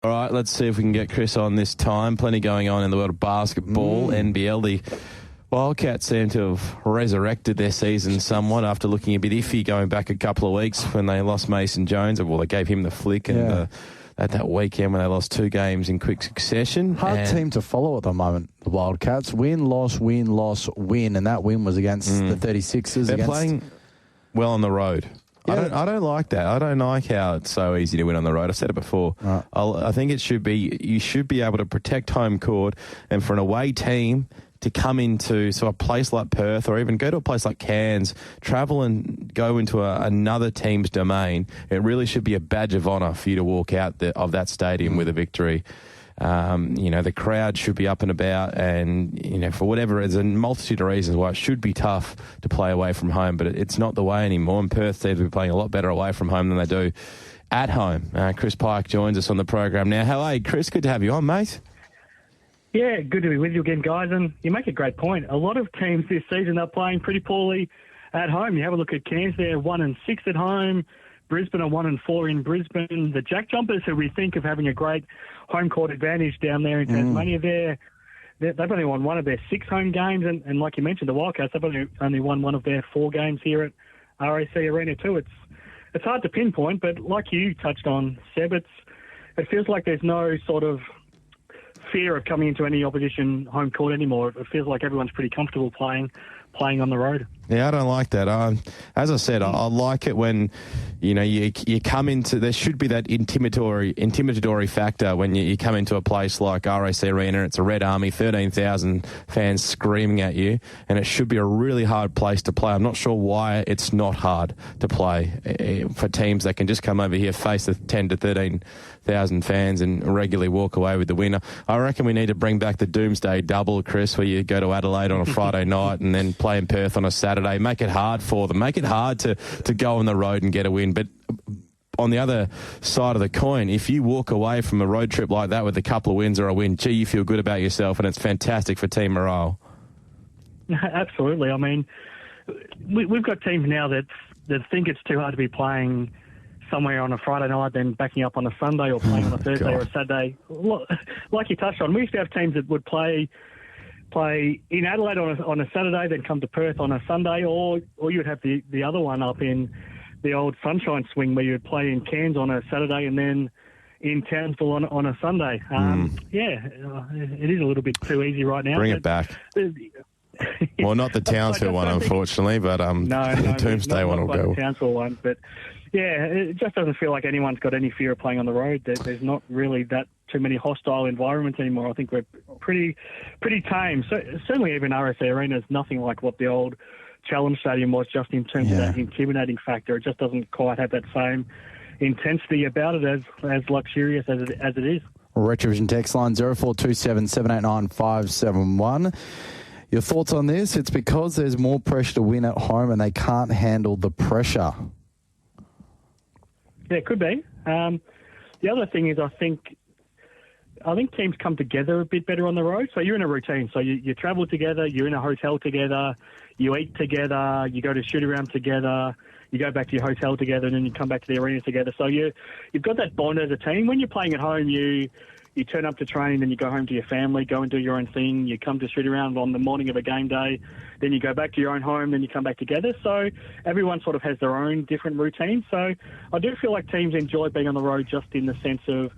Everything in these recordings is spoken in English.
All right, let's see if we can get Chris on this time. Plenty going on in the world of basketball, NBL. The Wildcats seem to have resurrected their season somewhat after looking a bit iffy going back a couple of weeks when they lost Mason Jones. Well, they gave him the flick and at that weekend when they lost 2 games in quick succession. Hard team to follow at the moment, the Wildcats. Win, loss, win, loss, win. And that win was against the 36ers. They're playing well on the road. Yeah. I don't like that. I don't like how it's so easy to win on the road. I said it before. Right. I think it should be, you should be able to protect home court, and for an away team to come into a place like Perth or even go to a place like Cairns, travel and go into another team's domain, it really should be a badge of honour for you to walk out of that stadium with a victory. The crowd should be up and about, and, for whatever, there's a multitude of reasons why it should be tough to play away from home, but it's not the way anymore, and Perth seems to be playing a lot better away from home than they do at home. Chris Pike joins us on the program now. Hello, Chris. Good to have you on, mate. Yeah, good to be with you again, guys, and you make a great point. A lot of teams this season are playing pretty poorly at home. You have a look at Cairns, they're 1-6 at home. Brisbane are 1-4 in Brisbane. The Jack Jumpers, who we think of having a great home court advantage down there in Tasmania, they've only won one of their 6 home games, and like you mentioned, the Wildcats, they've only won one of their 4 games here at RAC Arena too. It's hard to pinpoint, but like you touched on, Seb, it feels like there's no sort of fear of coming into any opposition home court anymore. It feels like everyone's pretty comfortable playing on the road. Yeah, I don't like that. As I said, I like it when, you come into, there should be that intimidatory factor when you come into a place like RAC Arena. It's a Red Army, 13,000 fans screaming at you, and it should be a really hard place to play. I'm not sure why it's not hard to play for teams that can just come over here, face the 10 to 13,000 fans and regularly walk away with the winner. I reckon we need to bring back the Doomsday Double, Chris, where you go to Adelaide on a Friday night and then play in Perth on a Saturday. Make it hard for them. Make it hard to go on the road and get a win. But on the other side of the coin, if you walk away from a road trip like that with a couple of wins or a win, you feel good about yourself, and it's fantastic for team morale. Absolutely. I mean, we've got teams now that think it's too hard to be playing somewhere on a Friday night, then backing up on a Sunday, or playing on a Thursday or a Saturday. Like you touched on, we used to have teams that would play in Adelaide on a Saturday, then come to Perth on a Sunday, or you'd have the other one up in the old Sunshine Swing, where you'd play in Cairns on a Saturday and then in Townsville on a Sunday. It is a little bit too easy right now. Bring it back. Well, not the Townsville one, unfortunately, but the Doomsday one will go. The Townsville one, but yeah, it just doesn't feel like anyone's got any fear of playing on the road. There's not really that too many hostile environments anymore. I think we're pretty tame. So certainly even RSA Arena is nothing like what the old Challenge Stadium was, just in terms of that intimidating factor. It just doesn't quite have that same intensity about it as luxurious as it is. Retrovision text line 0427 789 571. Your thoughts on this? It's because there's more pressure to win at home and they can't handle the pressure. Yeah, it could be. The other thing is I think teams come together a bit better on the road. So you're in a routine. So you travel together, you're in a hotel together, you eat together, you go to shoot around together, you go back to your hotel together, and then you come back to the arena together. So you've got that bond as a team. When you're playing at home, you turn up to training, then you go home to your family, go and do your own thing. You come to shoot around on the morning of a game day, then you go back to your own home, then you come back together. So everyone sort of has their own different routine. So I do feel like teams enjoy being on the road, just in the sense of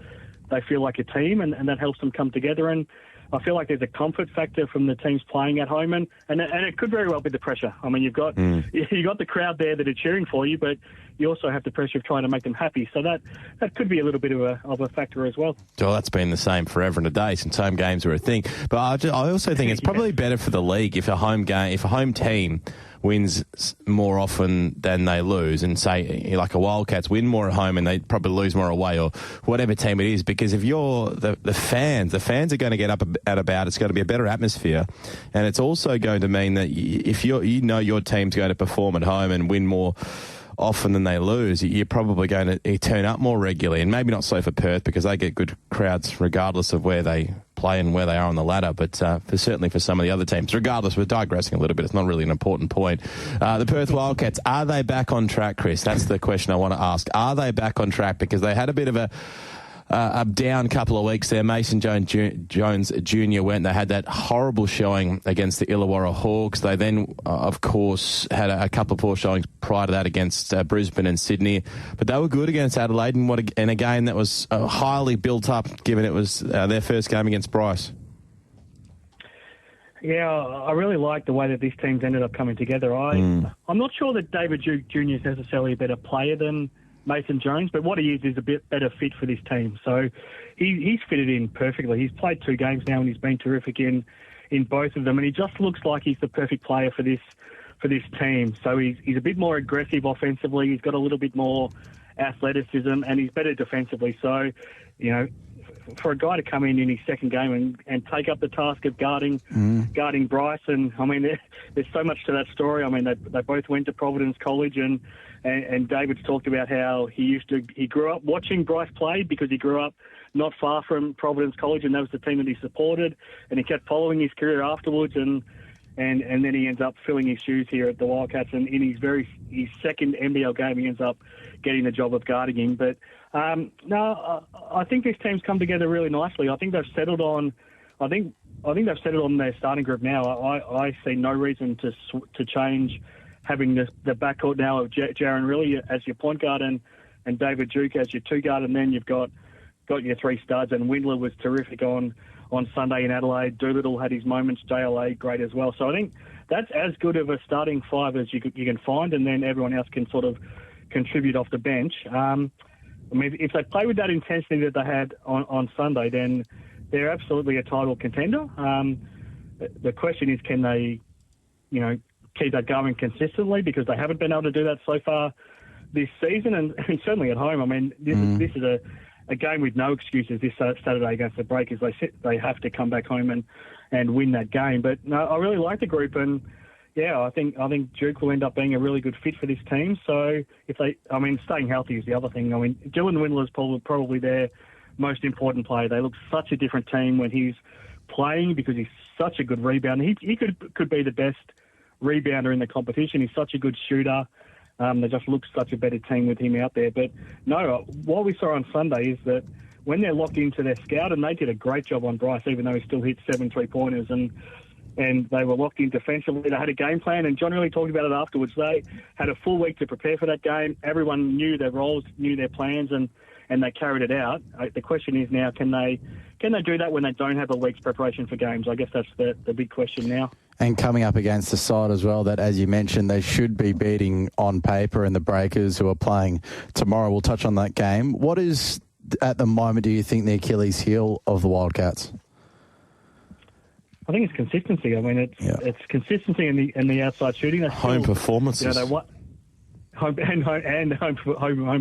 they feel like a team, and that helps them come together. And I feel like there's a comfort factor from the teams playing at home, and it could very well be the pressure. I mean, you've got the crowd there that are cheering for you, but you also have the pressure of trying to make them happy. So that could be a little bit of a factor as well. Well, that's been the same forever and a day since home games were a thing. But I also think it's probably better for the league if a home team wins more often than they lose, and say like a Wildcats win more at home and they probably lose more away, or whatever team it is, because if you're the fans are going to get up and about. It's going to be a better atmosphere, and it's also going to mean that if your team's going to perform at home and win more often than they lose, you're probably going to turn up more regularly. And maybe not so for Perth, because they get good crowds regardless of where they play and where they are on the ladder, but certainly for some of the other teams. Regardless, we're digressing a little bit. It's not really an important point. The Perth Wildcats, are they back on track, Chris? That's the question I want to ask. Are they back on track? Because they had a bit of a a down couple of weeks there. Mason Jones Jr. went. They had that horrible showing against the Illawarra Hawks. They then, of course, had a couple of poor showings prior to that against Brisbane and Sydney. But they were good against Adelaide, and a game that was highly built up, given it was their first game against Bryce. Yeah, I really like the way that these teams ended up coming together. I'm not sure that David Duke Jr. is necessarily a better player than Mason Jones, but what he is a bit better fit for this team. So he's fitted in perfectly. He's played 2 games now and he's been terrific in both of them, and he just looks like he's the perfect player for this team. So he's a bit more aggressive offensively. He's got a little bit more athleticism, and he's better defensively. So, for a guy to come in his second game and take up the task of guarding Bryce, and I mean, there's so much to that story. I mean, they both went to Providence College, and David's talked about how he grew up watching Bryce play because he grew up not far from Providence College, and that was the team that he supported, and he kept following his career afterwards, and then he ends up filling his shoes here at the Wildcats, and in his second NBL game, he ends up getting the job of guarding him. But no, I think this team's come together really nicely. I think they've settled on. I think they've settled on their starting group now. I see no reason to change having the backcourt now of Jaron Riley as your point guard and David Duke as your 2 guard, and then you've got your 3 studs. And Windler was terrific on Sunday in Adelaide. Doolittle had his moments. JLA great as well. So I think that's as good of a starting 5 as you can find, and then everyone else can sort of contribute off the bench. I mean, if they play with that intensity that they had on Sunday, then they're absolutely a title contender. The question is, can they, keep that going consistently? Because they haven't been able to do that so far this season, and certainly at home. I mean, this is a game with no excuses this Saturday against the Breakers. They have to come back home and win that game. But no, I really like the group, and yeah, I think Duke will end up being a really good fit for this team. So staying healthy is the other thing. I mean, Dylan Windler's probably their most important player. They look such a different team when he's playing because he's such a good rebounder. He could be the best rebounder in the competition. He's such a good shooter. They just look such a better team with him out there. But no, what we saw on Sunday is that when they're locked into their scout, and they did a great job on Bryce, even though he still hit 7 3-pointers, and they were locked in defensively. They had a game plan, and John really talked about it afterwards. They had a full week to prepare for that game. Everyone knew their roles, knew their plans, and they carried it out. The question is now, can they do that when they don't have a week's preparation for games? I guess that's the big question now. And coming up against the side as well that, as you mentioned, they should be beating on paper, and the Breakers, who are playing tomorrow. We'll touch on that game. What is, at the moment, do you think the Achilles heel of the Wildcats? I think it's consistency. I mean, it's consistency in the outside shooting. Home performances. Home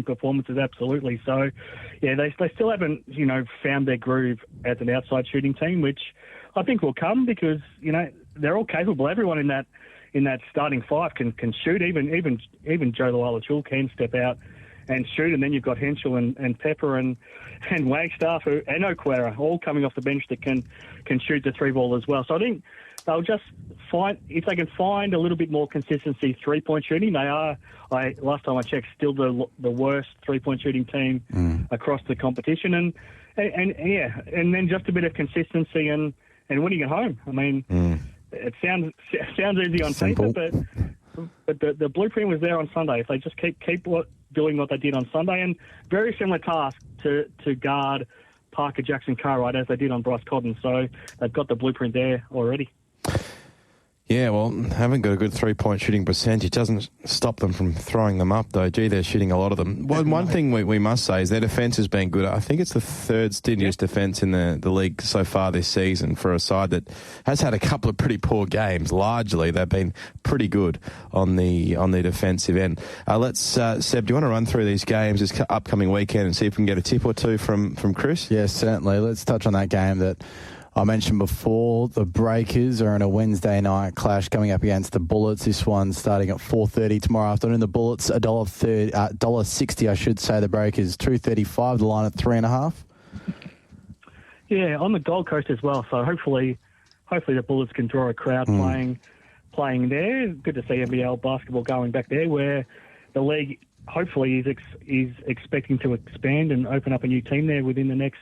performances, absolutely. So, yeah, they still haven't, found their groove as an outside shooting team, which I think will come because, they're all capable. Everyone in that starting 5 can shoot. Even Joe Luala-Chul can step out and shoot. And then you've got Henschel and Pepper and Wagstaff and O'Quera all coming off the bench that can shoot the 3-ball as well. So I think they'll just find, if they can find a little bit more consistency 3-point shooting. They are, last time I checked, still the worst 3-point shooting team across the competition. And then just a bit of consistency and winning at home. I mean, it sounds easy on paper, but the blueprint was there on Sunday. If they just keep doing what they did on Sunday, and very similar task to guard Parker Jackson Cartwright as they did on Bryce Cotton. So they've got the blueprint there already. Yeah, well, haven't got a good 3-point shooting percentage. Doesn't stop them from throwing them up, though. Gee, they're shooting a lot of them. One thing we must say is their defence has been good. I think it's the 3rd stingiest defence in the league so far this season for a side that has had a couple of pretty poor games. Largely, they've been pretty good on the defensive end. Seb, do you want to run through these games this upcoming weekend and see if we can get a tip or two from Chris? Yes, certainly. Let's touch on that game that I mentioned before. The Breakers are in a Wednesday night clash coming up against the Bullets. This one starting at 4:30 tomorrow afternoon. The Bullets $1.60, I should say. The Breakers $2.35. The line at 3.5. Yeah, on the Gold Coast as well. So hopefully the Bullets can draw a crowd playing there. Good to see NBL basketball going back there, where the league hopefully he's expecting to expand and open up a new team there within the next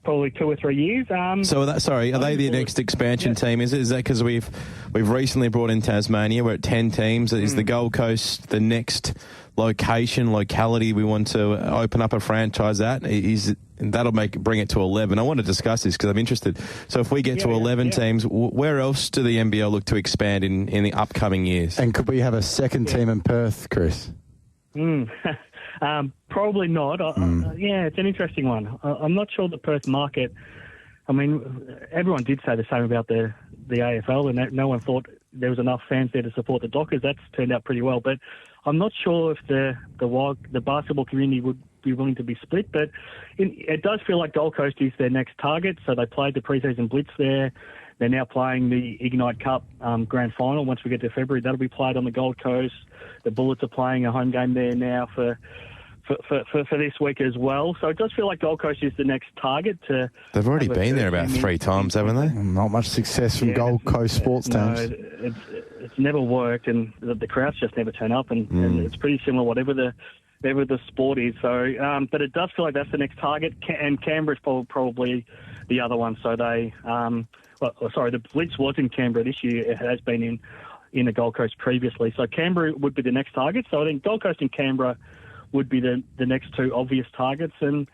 probably 2 or 3 years. So, are they the next expansion team? Is that because we've recently brought in Tasmania? We're at 10 teams. Is the Gold Coast the next locality we want to open up a franchise at? That'll bring it to 11. I want to discuss this because I'm interested. So if we get to 11 teams, where else do the NBL look to expand in the upcoming years? And could we have a second team in Perth, Chris? Probably not. It's an interesting one. I'm not sure the Perth market. I mean, everyone did say the same about the AFL, and no one thought there was enough fans there to support the Dockers. That's turned out pretty well, but I'm not sure if the basketball community would be willing to be split. But it does feel like Gold Coast is their next target. So they played the preseason blitz there. They're now playing the Ignite Cup grand final. Once we get to February, that'll be played on the Gold Coast. The Bullets are playing a home game there now for this week as well. So it does feel like Gold Coast is the next target. They've already been there about 3 times, haven't they? Not much success from Gold Coast sports teams. No, it's never worked, and the crowds just never turn up, and it's pretty similar whatever the sport is. So, but it does feel like that's the next target, and Canberra's probably the other one. So they, the Blitz was in Canberra this year. It has been in the Gold Coast previously. So Canberra would be the next target. So I think Gold Coast and Canberra would be the next 2 obvious targets, and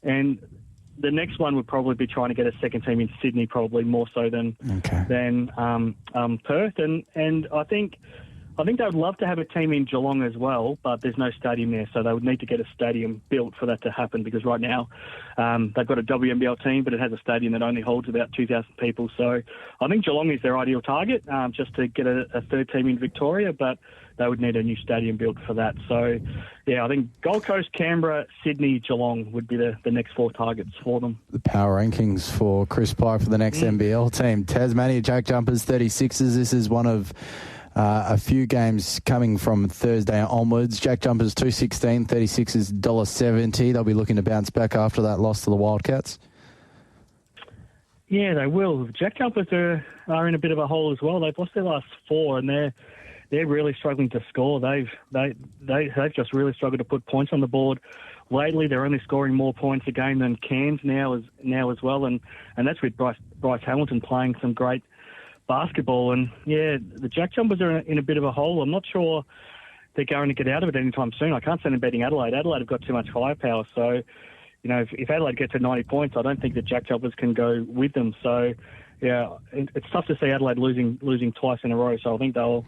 the next one would probably be trying to get a second team in Sydney, probably more so than Perth, and I think they would love to have a team in Geelong as well, but there's no stadium there, so they would need to get a stadium built for that to happen, because right now they've got a WNBL team, but it has a stadium that only holds about 2,000 people. So I think Geelong is their ideal target, just to get a third team in Victoria, but they would need a new stadium built for that. So, yeah, I think Gold Coast, Canberra, Sydney, Geelong would be the next 4 targets for them. The power rankings for Chris Pike for the next NBL team. Tasmania Jack Jumpers 36ers. This is one of a few games coming from Thursday onwards. Jack Jumpers 2.16, 36ers $1.70. They'll be looking to bounce back after that loss to the Wildcats. Yeah, they will. Jack Jumpers are in a bit of a hole as well. They've lost their last 4, and they're really struggling to score. They've just really struggled to put points on the board. Lately, they're only scoring more points a game than Cairns now as well, and that's with Bryce Hamilton playing some great basketball. And yeah, the Jack Jumpers are in a bit of a hole. I'm not sure they're going to get out of it anytime soon. I can't see them beating Adelaide. Adelaide have got too much firepower, so if Adelaide gets to 90 points, I don't think the Jack Jumpers can go with them. So yeah, it's tough to see Adelaide losing twice in a row. So I think they'll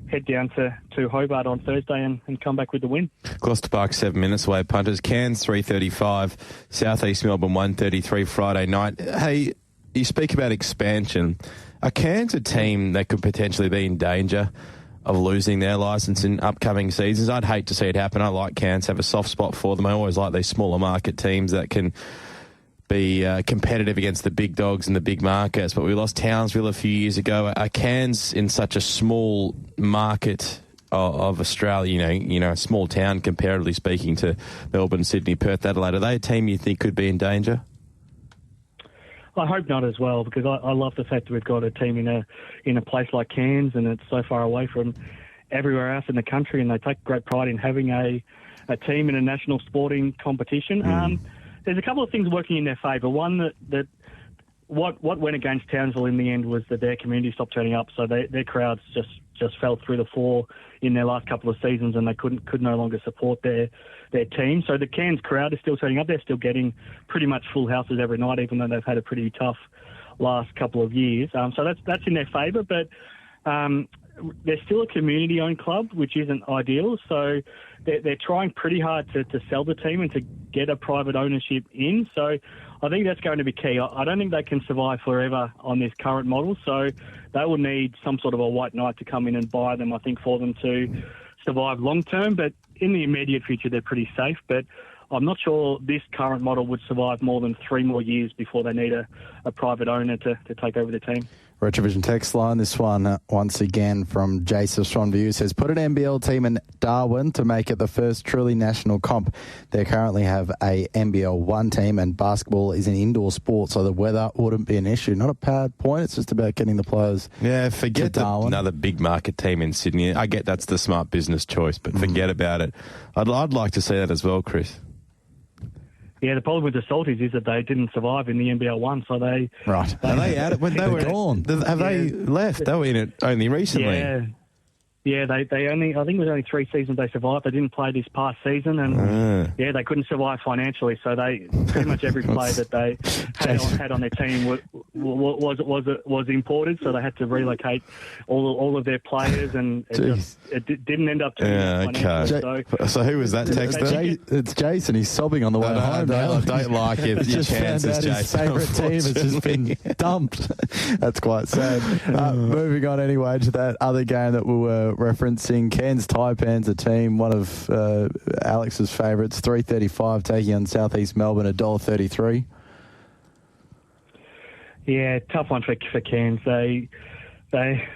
head down to Hobart on Thursday and come back with the win. Gloucester Park 7 minutes away. Punters Cairns 3:35, South East Melbourne 1:33 Friday night. Hey, you speak about expansion. Are Cairns a team that could potentially be in danger of losing their licence in upcoming seasons? I'd hate to see it happen. I like Cairns, have a soft spot for them. I always like these smaller market teams that can be competitive against the big dogs and the big markets, but we lost Townsville a few years ago. Are Cairns in such a small market of Australia, a small town comparatively speaking to Melbourne, Sydney, Perth, Adelaide, are they a team you think could be in danger? I hope not as well, because I love the fact that we've got a team in a place like Cairns, and it's so far away from everywhere else in the country, and they take great pride in having a team in a national sporting competition. There's a couple of things working in their favour. One, that what went against Townsville in the end was that their community stopped turning up, so their crowds just fell through the floor in their last couple of seasons, and they could no longer support their team. So the Cairns crowd is still turning up. They're still getting pretty much full houses every night, even though they've had a pretty tough last couple of years. So that's in their favour, but they're still a community-owned club, which isn't ideal. So they're trying pretty hard to sell the team and to get a private ownership in. So I think that's going to be key. I don't think they can survive forever on this current model. So they will need some sort of a white knight to come in and buy them, I think, for them to survive long-term. But in the immediate future, they're pretty safe. But I'm not sure this current model would survive more than 3 more years before they need a private owner to take over the team. Retrovision text line, this one once again from Jason Swanview says, put an NBL team in Darwin to make it the first truly national comp. They currently have a NBL 1 team and basketball is an indoor sport, so the weather wouldn't be an issue. Not a bad point. It's just about getting the players forget another big market team in Sydney. I get that's the smart business choice, but forget about it. I'd like to see that as well, Chris. Yeah, the problem with the Salties is that they didn't survive in the NBL 1, so they... Right. Are they out when they were gone? Have they left? They were in it only recently. Yeah, they only, I think it was only 3 seasons they survived. They didn't play this past season, and they couldn't survive financially. So they pretty much every player that they had on their team was imported. So they had to relocate all of their players, and it didn't end up financially. So who was that texter? It's Jason. He's sobbing on the way home. I don't like it. Your chances, Jason. His favourite team has just been dumped. That's quite sad. Moving on anyway to that other game that we were referencing, Cairns Taipans, a team, one of Alex's favourites, $3.35 taking on Southeast Melbourne, $1.33. Yeah, tough one for Cairns. They're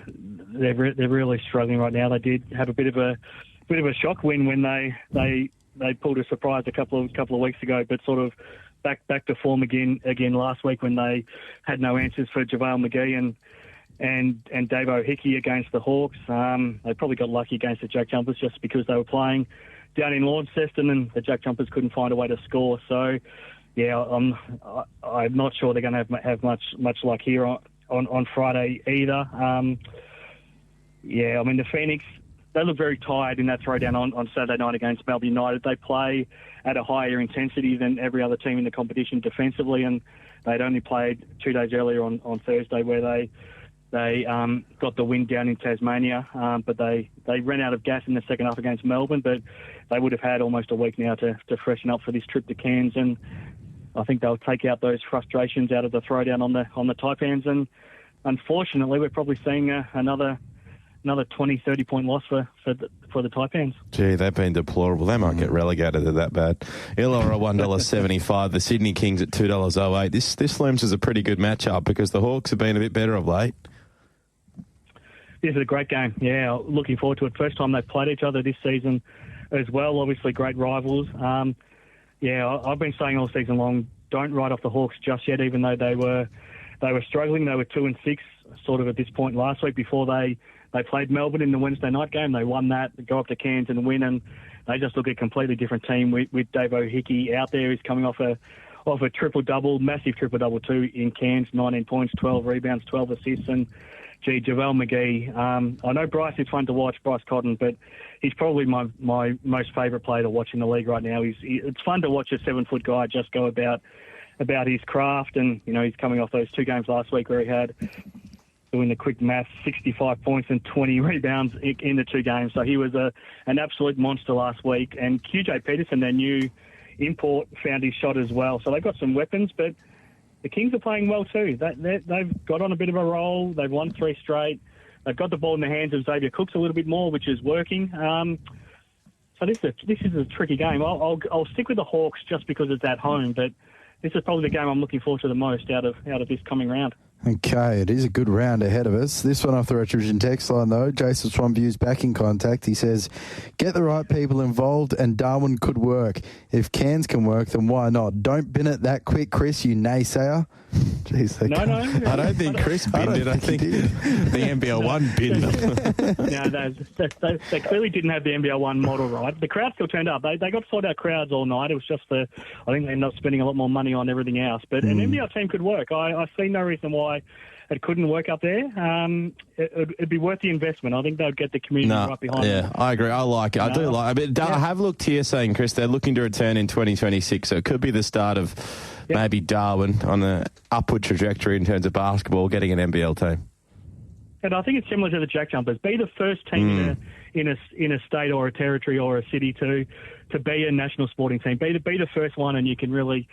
really struggling right now. They did have a bit of a shock win when they pulled a surprise a couple of weeks ago, but sort of back to form again last week when they had no answers for JaVale McGee and Dave O'Hickey against the Hawks. They probably got lucky against the Jack Jumpers just because they were playing down in Launceston and the Jack Jumpers couldn't find a way to score. So, yeah, I'm not sure they're going to have much luck here on Friday either. I mean, the Phoenix, they look very tired in that throwdown on Saturday night against Melbourne United. They play at a higher intensity than every other team in the competition defensively, and they'd only played 2 days earlier on Thursday where they got the win down in Tasmania, but they ran out of gas in the second half against Melbourne, but they would have had almost a week now to freshen up for this trip to Cairns, and I think they'll take out those frustrations out of the throwdown on the Taipans, and unfortunately we're probably seeing another 20-30 point loss for the Taipans. Gee, they've been deplorable. They might get relegated. They're that bad. Illawarra $1.75. The Sydney Kings at $2.08. This looms as a pretty good matchup because the Hawks have been a bit better of late. This is a great game. Yeah, looking forward to it. First time they've played each other this season as well. Obviously, great rivals. I've been saying all season long, don't write off the Hawks just yet, even though they were struggling. They were 2-6 sort of at this point last week before they played Melbourne in the Wednesday night game. They won that, go up to Cairns and win, and they just look a completely different team with Dave O'Hickey out there. He's coming off a triple-double, massive triple-double too in Cairns, 19 points, 12 rebounds, 12 assists, and JaVale McGee. I know Bryce is fun to watch, Bryce Cotton, but he's probably my most favourite player to watch in the league right now. It's fun to watch a 7-foot guy just go about his craft, and he's coming off those 2 games last week where he had, doing the quick maths, 65 points and 20 rebounds in the 2 games. So he was an absolute monster last week. And QJ Peterson, their new import, found his shot as well. So they've got some weapons, but the Kings are playing well too. They've got on a bit of a roll. They've won 3 straight. They've got the ball in the hands of Xavier Cooks a little bit more, which is working. So this is a tricky game. I'll stick with the Hawks just because it's at home, but this is probably the game I'm looking forward to the most out of this coming round. Okay, it is a good round ahead of us. This one off the Retrovision text line, though. Jason Swanview's back in contact. He says, get the right people involved and Darwin could work. If Cairns can work, then why not? Don't bin it that quick, Chris, you naysayer. Jeez, No. I don't think Chris binned it. I think the NBL 1 binned them. No, they clearly didn't have the NBL 1 model right. The crowd still turned up. They got sold-out crowds all night. It was just I think they ended up spending a lot more money on everything else. But an NBL team could work. I see no reason why it couldn't work up there. It'd be worth the investment. I think they'll get the community right behind them. I agree. I like it. I do like it. But I have looked here saying, Chris, they're looking to return in 2026, so it could be the start of maybe Darwin on an upward trajectory in terms of basketball, getting an NBL team. And I think it's similar to the Jack Jumpers. Be the first team in a state or a territory or a city to be a national sporting team. Be the first one, and you can really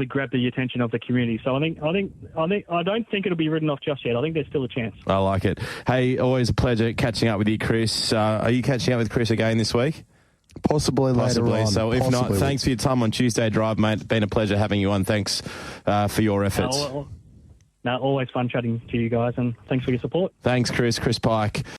grab the attention of the community. So I don't think it'll be written off just yet. I think there's still a chance. I like it. Hey, always a pleasure catching up with you, Chris. Are you catching up with Chris again this week? Possibly later on. So if not, thanks for your time on Tuesday Drive, mate. Been a pleasure having you on. Thanks for your efforts. No, always fun chatting to you guys, and thanks for your support. Thanks, Chris. Chris Pike.